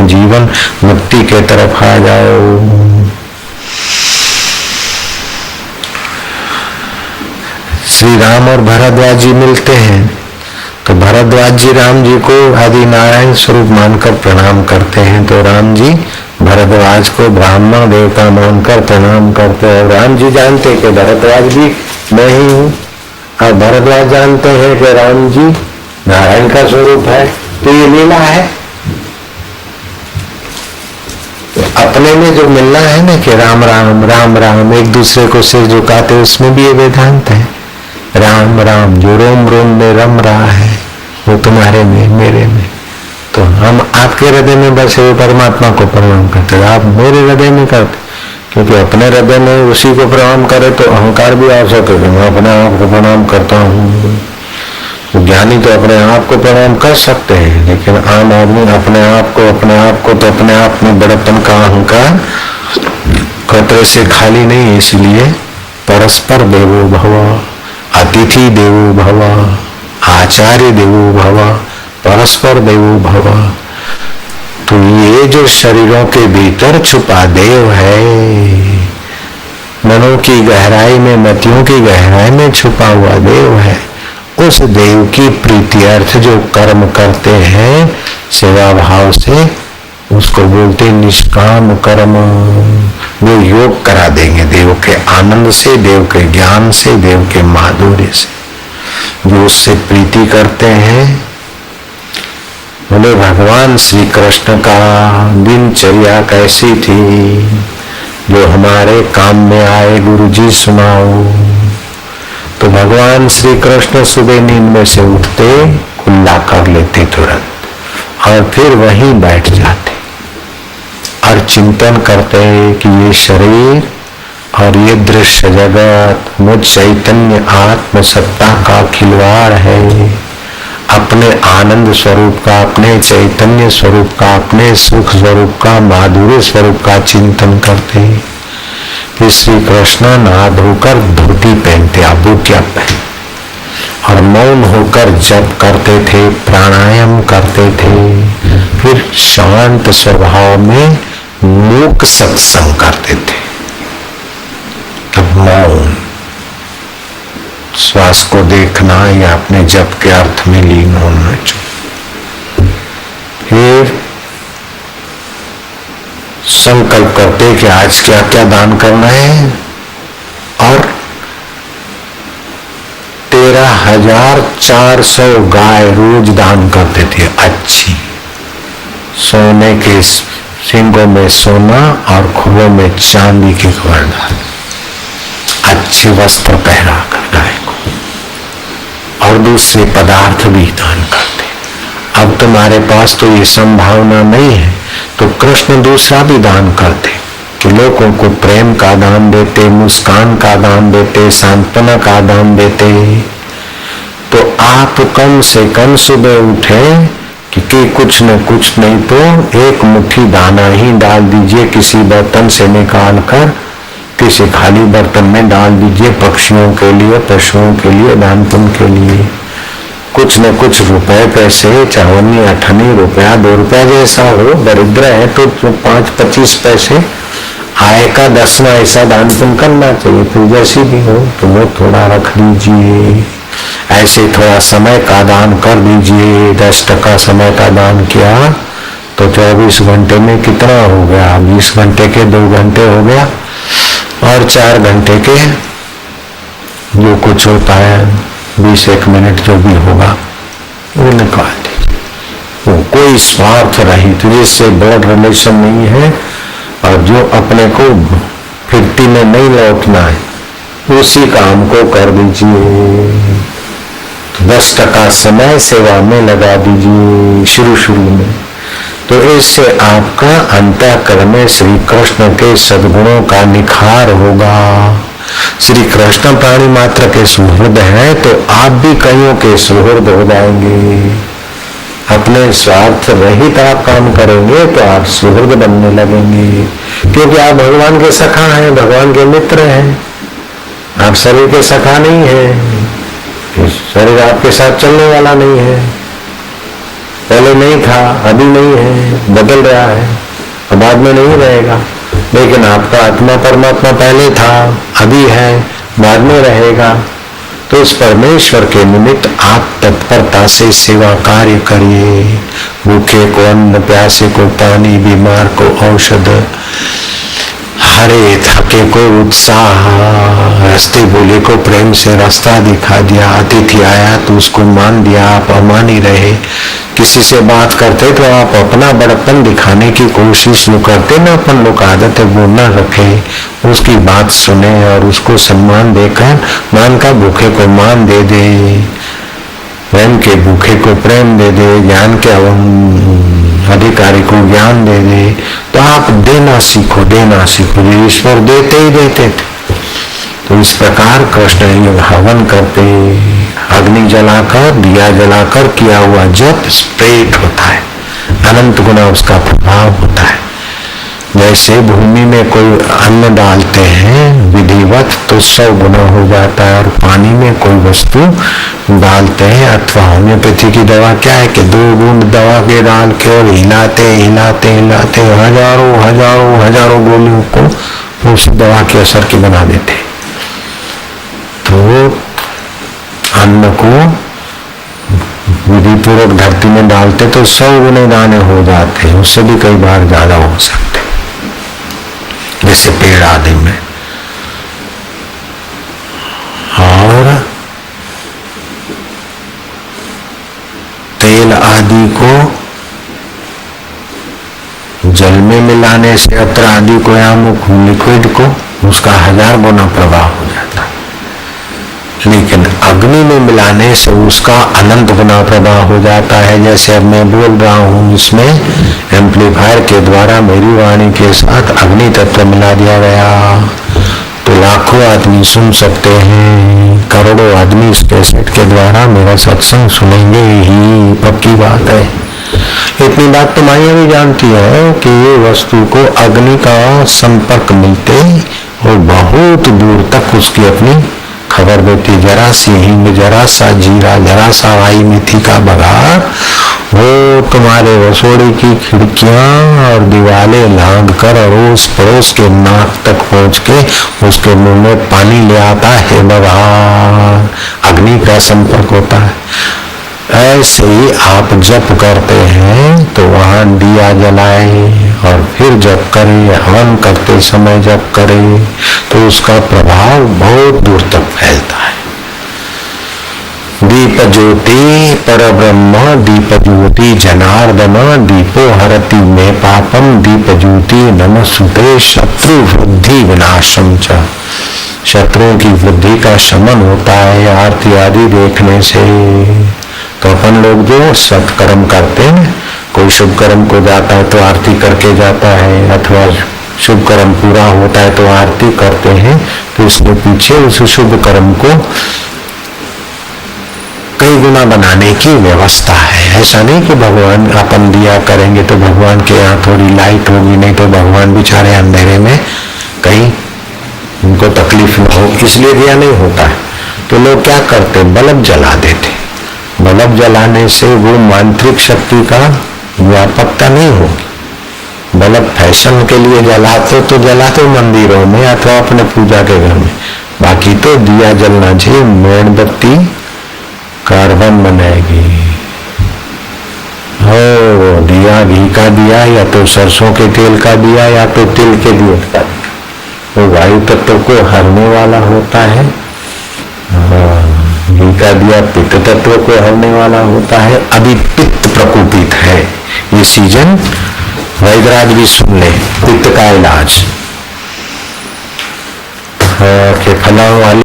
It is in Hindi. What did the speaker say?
जीवन मुक्ति के तरफ आ जाओ। श्री राम और भरद्वाज जी मिलते हैं तो भरद्वाज जी राम जी को आदि नारायण स्वरूप मानकर प्रणाम करते हैं, तो राम जी भरद्वाज को ब्राह्मण देवता मानकर प्रणाम करते हैं। राम जी जानते कि भरद्वाज भी मैं ही हूँ और भरद्वाज जानते हैं कि राम जी नारायण का स्वरूप है। तो ये लीला है। तो अपने में जो मिलना है ना कि राम राम राम राम एक दूसरे को सिर झुकाते, उसमें भी ये वेदांत है। राम राम जो रोम रोम में रम रहा है वो तुम्हारे में मेरे में। तो हम आपके हृदय में बसे हुए परमात्मा को प्रणाम करते, आप मेरे हृदय में करते, क्योंकि अपने हृदय में उसी को प्रणाम करे तो अहंकार भी आ सके। मैं अपने आप को प्रणाम करता हूँ। तो ज्ञानी तो अपने आप को प्रणाम कर सकते हैं, लेकिन आम आदमी अपने आप को तो अपने आप में बड़प्पन का अहंकार खतरे से खाली नहीं। इसलिए परस्पर देवो भव, अतिथि देवो भव, आचार्य देवो भव, परस्पर देवो भव। तो ये जो शरीरों के भीतर छुपा देव है, मनों की गहराई में, मतियों की गहराई में छुपा हुआ देव है, उस देव की प्रीति अर्थ जो कर्म करते हैं सेवा भाव से, उसको बोलते निष्काम कर्म। वो योग करा देंगे देव के आनंद से, देव के ज्ञान से, देव के माधुर्य से। जो उससे प्रीति करते हैं, बोले भगवान श्री कृष्ण का दिनचर्या कैसी थी, जो हमारे काम में आए गुरु जी सुनाओ। तो भगवान श्री कृष्ण सुबह नींद में से उठते, कुल्ला कर लेते तुरंत और फिर वहीं बैठ जाते और चिंतन करते कि ये शरीर और ये दृश्य जगत मुझ चैतन्य आत्म सत्ता का खिलवाड़ है। अपने आनंद स्वरूप का, अपने चैतन्य स्वरूप का, अपने सुख स्वरूप का, माधुर्य स्वरूप का चिंतन करते कि श्री कृष्ण नहा धोकर धोती पहनते, अब वो क्या पहन, और मौन होकर जप करते थे, प्राणायाम करते थे, फिर शांत स्वभाव में मूक सत्संग करते थे। तब मौन, श्वास को देखना या अपने जप के अर्थ में लीन होना चाहिए। फिर संकल्प करते कि आज क्या क्या दान करना है, और 13,400 गाय रोज दान करते थे। अच्छी सोने के सींगों में सोना और खुरों में चांदी के कवर डाल, अच्छे वस्त्र पहना कर गाय को, और दूसरे पदार्थ भी दान करते। अब तुम्हारे पास तो ये संभावना नहीं है, तो कृष्ण दूसरा भी दान करते कि लोगों को प्रेम का दान देते, मुस्कान का दान देते, सांत्वना का दान देते। तो आप कम से कम सुबह उठे कि कुछ न कुछ नहीं तो एक मुट्ठी दाना ही डाल दीजिए, किसी बर्तन से निकाल कर किसी खाली बर्तन में डाल दीजिए, पक्षियों के लिए, पशुओं के लिए, दान पुण्य के लिए। कुछ न कुछ रुपए पैसे, चवन्नी अठन्नी, रुपया 2 रुपया जैसा हो, दरिद्र है तो 5-25 पैसे आय का 10वां ऐसा दान पुण्य करना चाहिए। तो जैसी भी हो तो वो थोड़ा रख लीजिए। ऐसे थोड़ा समय का दान कर दीजिए। 10% समय का दान किया तो 24 घंटे में कितना हो गया, 20 घंटे के 2 घंटे हो गया, और 4 घंटे के जो कुछ होता है 20-1 मिनट जो भी होगा वो निकाल दीजिए। वो कोई स्वार्थ रहित, जिससे ब्लड रिलेशन नहीं है और जो अपने को फिरती में नहीं लौटना है, उसी काम को कर दीजिए। 10% समय सेवा में लगा दीजिए शुरू में। तो इससे आपका अंतःकरण में श्री कृष्ण के सद्गुणों का निखार होगा। श्री कृष्ण प्राणी मात्र के सुहृद हैं तो आप भी कईयों के सुहृद हो जाएंगे। अपने स्वार्थ रहित आप काम करेंगे तो आप सुहृद बनने लगेंगे, क्योंकि आप भगवान के सखा हैं, भगवान के मित्र हैं। आप शरीर के सखा नहीं है, शरीर आपके साथ चलने वाला नहीं है। पहले नहीं था, अभी नहीं है, बदल रहा है और बाद में नहीं रहेगा। लेकिन आपका आत्मा परमात्मा पहले था, अभी है, बाद में रहेगा। तो इस परमेश्वर के निमित्त आप तत्परता से सेवा कार्य करिए। भूखे को अन्न, प्यासे को पानी, बीमार को औषध, हरे थके को उत्साह, रास्ते बोले को प्रेम से रास्ता दिखा दिया। अतिथि आया तो उसको मान दिया, आप अमानी रहे। किसी से बात करते तो आप अपना बड़प्पन दिखाने की कोशिश न करते, ना अपन लोग आदत है वो न रखे, उसकी बात सुने और उसको सम्मान देकर मान का भूखे को मान दे दे, प्रेम के भूखे को प्रेम दे दे, ज्ञान के अधिकारी को ज्ञान दे दे। तो आप देना सीखो, देना सीखो। ईश्वर देते ही देते थे। तो इस प्रकार कृष्ण हवन करते, अग्नि जलाकर, दिया जलाकर किया हुआ जप स्प्रेट होता है, अनंत गुना उसका प्रभाव होता है। जैसे भूमि में कोई अन्न डालते हैं विधिवत तो 100 गुना हो जाता है, और पानी में कोई वस्तु डालते हैं अथवा होम्योपैथी की दवा क्या है कि 2 बूंद दवा के डाल के और हिलाते हिलाते हिलाते हजारों हजारों हजारों गोलियों को उस दवा के असर के बना देते। तो अन्न को विधि पूर्वक धरती में डालते तो 100 गुने दाने हो जाते हैं, उससे भी कई बार ज्यादा हो सकते, जैसे पेड़ आदि में। और तेल आदि को जल में मिलाने से, अत्र आदि को या लिक्विड को, उसका 1000 गुना प्रभाव हो जाता है। लेकिन अग्नि में मिलाने से उसका अनंत गुना प्रभाव हो जाता है। जैसे अब मैं बोल रहा हूं, इसमें एम्पलीफायर के द्वारा मेरी वाणी के साथ अग्नि तत्व मिला दिया गया तो लाखों आदमी सुन सकते हैं, करोड़ों आदमी इस कैसेट के द्वारा मेरा सत्संग सुनेंगे ही, पक्की बात है। इतनी बात तो माया भी जानती है कि ये वस्तु को अग्नि का संपर्क मिलते और बहुत दूर तक उसकी अपनी खबर देती। जरा सी हींग, जरा सा जीरा, जरा सा राई मेथी का बघार, वो तुम्हारे रसोड़ी की खिड़कियां और दीवारें लांघ कर अड़ोस पड़ोस के नाक तक पहुंच के उसके मुंह में पानी ले आता है। बघार अग्नि का संपर्क होता है। ऐसे ही आप जप करते हैं तो वहां दिया जलाएं और फिर जप करें, हवन करते समय जप करें तो उसका प्रभाव बहुत दूर तक फैलता है। दीप ज्योति परब्रह्म, दीप ज्योति जनार्दन, दीपो हरति में पापम, दीप ज्योति नमस्ते शत्रु वृद्धि विनाशम च। शत्रुओं की वृद्धि का शमन होता है आरती आदि देखने से। तो अपन लोग जो सत्कर्म करते हैं, कोई शुभ कर्म को जाता है तो आरती करके जाता है, अथवा शुभ कर्म पूरा होता है तो आरती करते हैं, तो इसके पीछे उस शुभ कर्म को कई गुना बनाने की व्यवस्था है। ऐसा नहीं कि भगवान अपन दिया करेंगे तो भगवान के यहाँ थोड़ी लाइट होगी, नहीं तो भगवान बेचारे अंधेरे में कहीं उनको तकलीफ न हो, इसलिए दिया नहीं होता है। तो लोग क्या करते, बल्ब जला देते। बल्ब जलाने से वो मांत्रिक शक्ति का व्यापकता नहीं होगी। बल्ब फैशन के लिए जलाते तो जलाते मंदिरों में अथवा अपने पूजा के घर में, बाकी तो दिया जलना चाहिए। मोमबत्ती कार्बन बनाएगी, हो दिया घी का दिया या तो सरसों के तेल का दिया या तो तिल के दिए का, वो वायु तत्व को हरने वाला होता है। घी का दिया पित्त तत्व को हरने वाला होता है। अभी पित्त प्रकोपित है ये सीजन, वैदराज भी सुन ले, पित्त का इलाज के फलाओं वाली